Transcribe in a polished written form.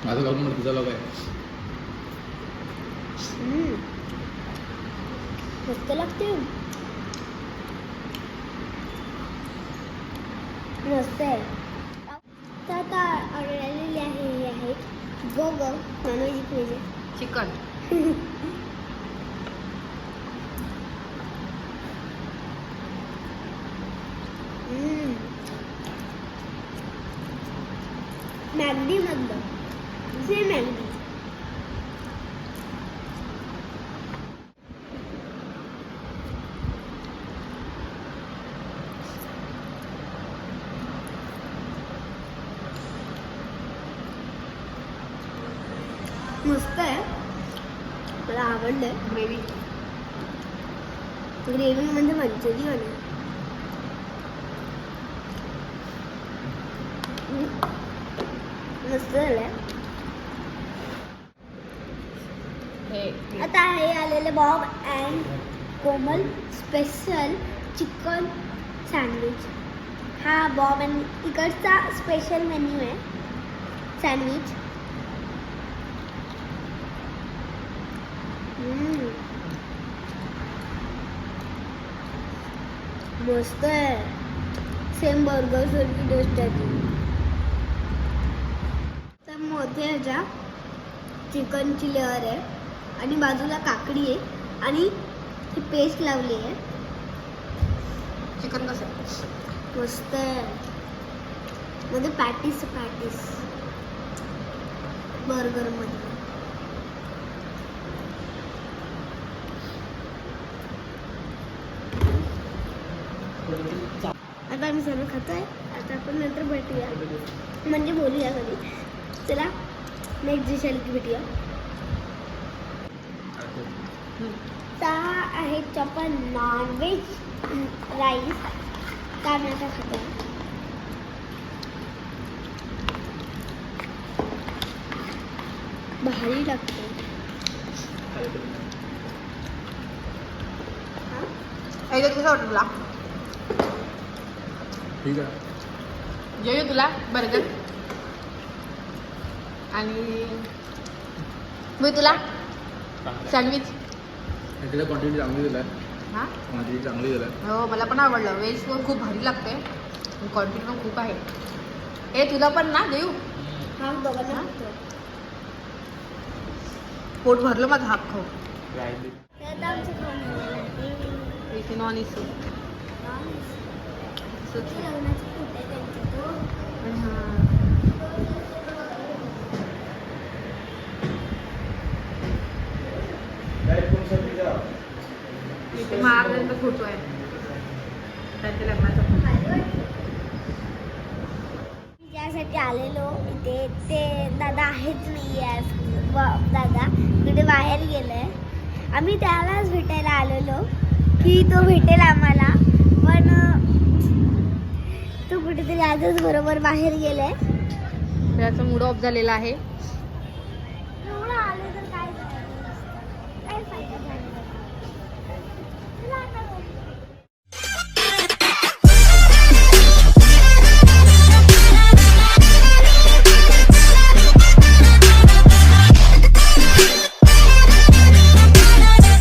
माझं गाव म्हणून तुझा लोक आहे मस्त लागते मस्त आहे. तर आता ऑर्डर आलेली आहे ही आहे बर्गर नॉनव्हेज पाहिजे चिकन मॅगडी मधलं सेम मॅगडी मस्त आहे मला आवडलंय ग्रेव्ही म्हणजे मंचुरियन आहे मस्त झालंय. आता हे आलेले Bob and Komal special chicken sandwich हा बॉब अँड इकडचा स्पेशल मेन्यू आहे सँडविच. मस्त आहे सेम बर्गर सारखी टेस्ट आहे ती. तर मोठे ह्याच्या चिकनची लेअर आहे आणि बाजूला काकडी आहे आणि ही पेस्ट लावली आहे. चिकन कसं आहे मस्त आहे म्हणजे पॅटीस बर्गर मध्ये आता आम्ही सर्व खातोय. आता आपण नंतर भेटूया म्हणजे बोलूया कधी. चला नेक्स्ट डिश आली की भेटूया. सहा आहे चपन नॉनव्हेज राईस का आम्ही आता खातो. भारी लागतो. कसं वाटतं तुला ठीक आहे जेवू तुला बर्गर आणि मी तुला सँडविच तिला क्वांटिटी चांगली दिला हां क्वांटिटी चांगली दिला हो मला पण आवडलं. व्हेज पण खूप भारी लागते क्वांटिटी पण खूप आहे. हे तुला पण ना देऊ हा दोघांना खातो. पोट भरलं माझं हात खाऊ. आता आमचं खाऊन झालेलं आहे. इथे नॉन इशू लग्नाचं फोटो आहे त्यांचा तो. इथे महाराजांचा फोटो आहे त्यांच्या लग्नाचा. ज्यासाठी आलेलो इथे ते दादा आहेच नाही आहे. दादा इकडे बाहेर गेलाय. आम्ही त्यालाच भेटायला आलेलो की तो भेटेल आम्हाला पण तो कुठेतरी आजच बरोबर बाहेर गेलाय. त्याचा मूड ऑफ झालेला आहे.